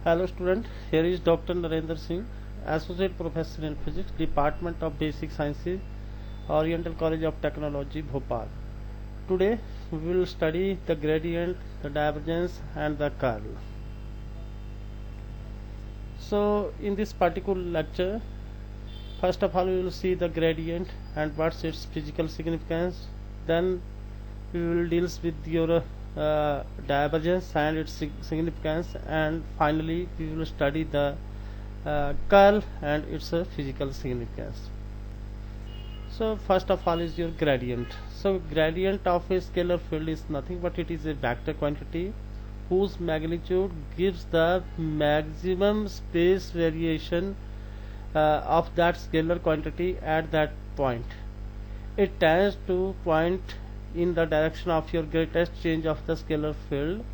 Hello student, here is Dr. Narendra Singh, Associate Professor in Physics, Department of Basic Sciences, Oriental College of Technology, Bhopal. Today we will study the gradient, the divergence and the curl. So in this particular lecture, first of all we will see the gradient and what's its physical significance. Then we will deal with your divergence and its significance, and finally we will study the curl and its physical significance. So first of all is your gradient. So gradient of a scalar field is nothing but it is a vector quantity whose magnitude gives the maximum space variation of that scalar quantity at that point. It tends to point in the direction of your greatest change of the scalar field.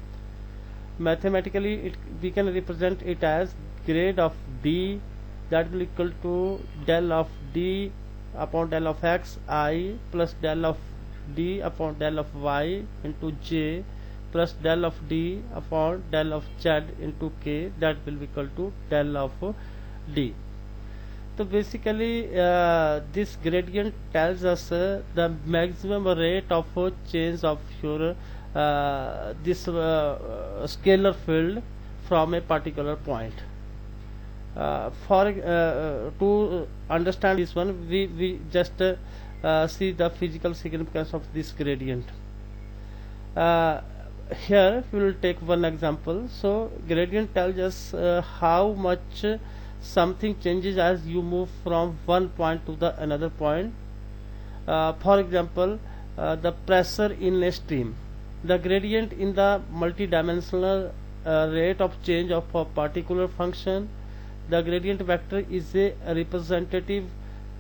Mathematically we can represent it as grade of d, that will equal to del of d upon del of x I plus del of d upon del of y into j plus del of d upon del of z into k, that will be equal to del of d. So basically this gradient tells us the maximum rate of change of your this scalar field from a particular point. To understand this one, we just see the physical significance of this gradient. Here we will take one example. So gradient tells us how much something changes as you move from one point to the another point. For example, the pressure in a stream. The gradient in the multidimensional rate of change of a particular function. The gradient vector is a representative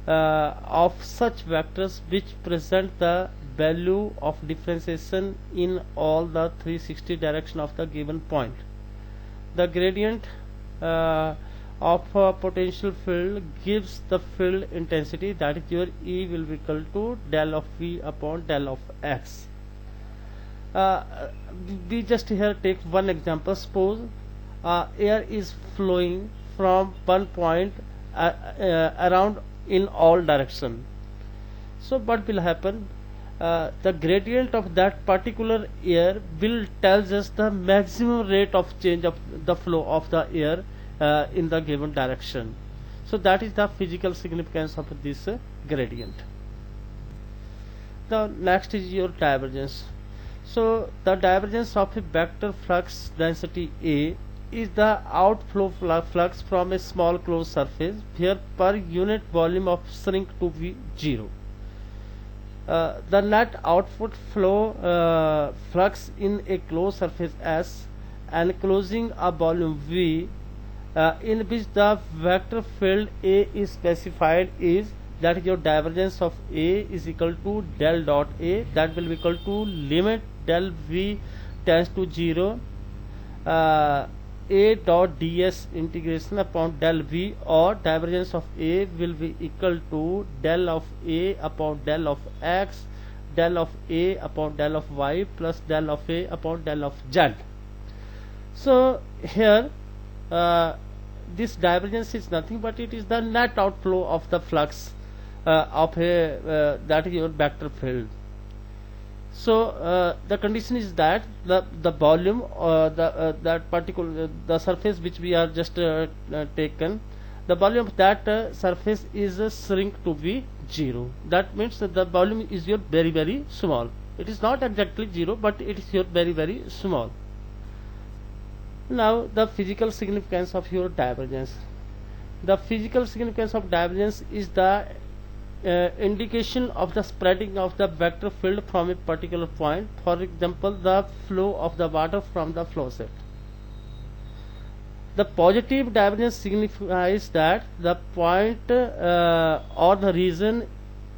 of such vectors which present the value of differentiation in all the 360 direction of the given point. The gradient of a potential field gives the field intensity, that is your E will be equal to del of V upon del of X. We just here take one example. Suppose air is flowing from one point around in all direction. So what will happen? The gradient of that particular air will tells us the maximum rate of change of the flow of the air in the given direction. So that is the physical significance of this gradient. The next is your divergence. So the divergence of a vector flux density A is the outflow flux from a small closed surface where per unit volume of shrink to be 0. The net output flow flux in a closed surface S enclosing a volume V in which the vector field A is specified is that your divergence of A is equal to del dot A, that will be equal to limit del V tends to 0 A dot ds integration upon del V, or divergence of A will be equal to del of A upon del of X, del of A upon del of Y plus del of A upon del of Z. So here this divergence is nothing but it is the net outflow of the flux of a that is your vector field. So the condition is that the volume that particular the surface which we are just taken, the volume of that surface is shrink to be 0. That means that the volume is your very small. It is not exactly 0, but it is your very small. Now the physical significance of your divergence. The physical significance of divergence is the indication of the spreading of the vector field from a particular point. For example, the flow of the water from the flow set. The positive divergence signifies that the point or the region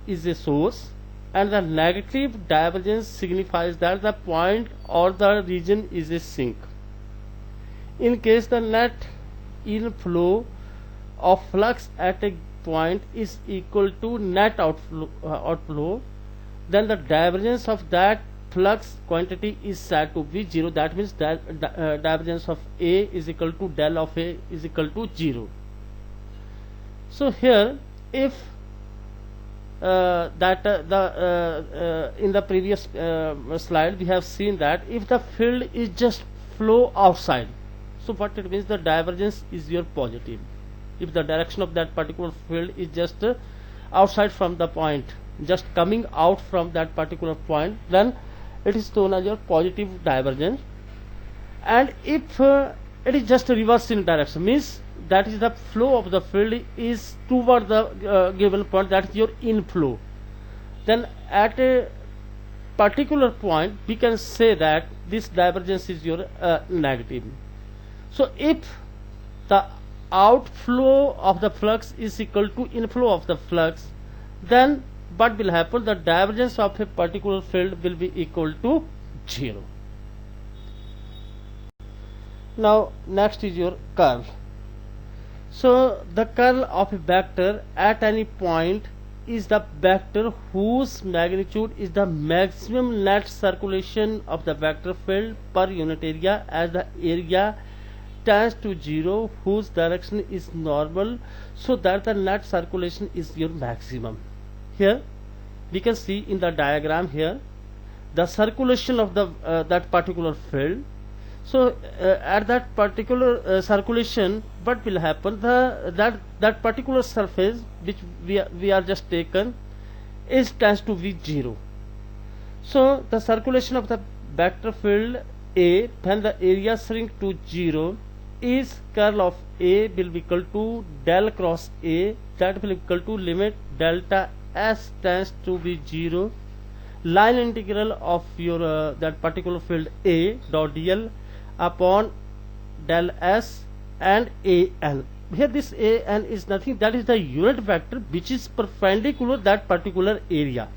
is a source, and the negative divergence signifies that the point or the region is a sink. In case the net inflow of flux at a point is equal to net outflow, then the divergence of that flux quantity is said to be 0. That means that divergence of A is equal to del of A is equal to 0. So here, if in the previous slide we have seen that if the field is just flow outside, so what it means, the divergence is your positive. If the direction of that particular field is just outside from the point, just coming out from that particular point, then it is known as your positive divergence. And if it is just reverse in direction, means that is the flow of the field is toward the given point, that is your inflow, then at a particular point we can say that this divergence is your negative. So if the outflow of the flux is equal to inflow of the flux, then what will happen, the divergence of a particular field will be equal to 0. Now next is your curl. So the curl of a vector at any point is the vector whose magnitude is the maximum net circulation of the vector field per unit area as the area tends to 0, whose direction is normal, so that the net circulation is your maximum. Here we can see in the diagram here the circulation of the that particular field. So at that particular circulation, what will happen, that particular surface which we are just taken is tends to be 0. So the circulation of the vector field A when the area shrink to 0 is curl of A will be equal to del cross A, that will be equal to limit delta S tends to be 0, line integral of your that particular field A dot dl upon del S and an. Here this an is nothing, that is the unit vector which is perpendicular that particular area,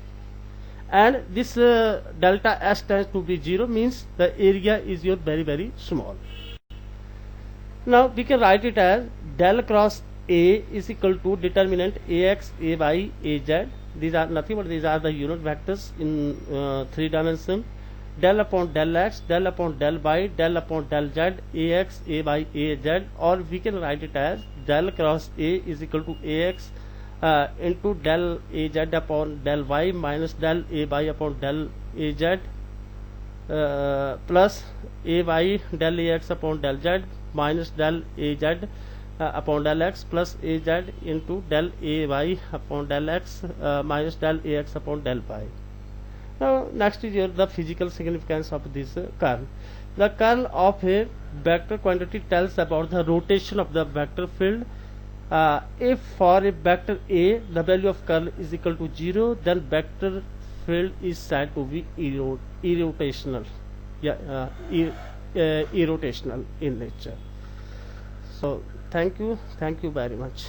and this delta S tends to be 0 means the area is your very small. Now we can write it as del cross A is equal to determinant Ax, Ay, Az. These are nothing but these are the unit vectors in 3 dimension. Del upon del x, del upon del y, del upon del z, Ax, Ay, Az, or we can write it as del cross A is equal to Ax into del Az upon del y minus del Ay upon del Az plus Ay del Ax upon del z minus del Az upon del x plus Az into del Ay upon del x minus del Ax upon del y. Now next is the physical significance of this curl. The curl of a vector quantity tells about the rotation of the vector field. If for a vector A the value of curl is equal to 0, then vector field is said to be irrotational. Irrotational in nature. So thank you very much.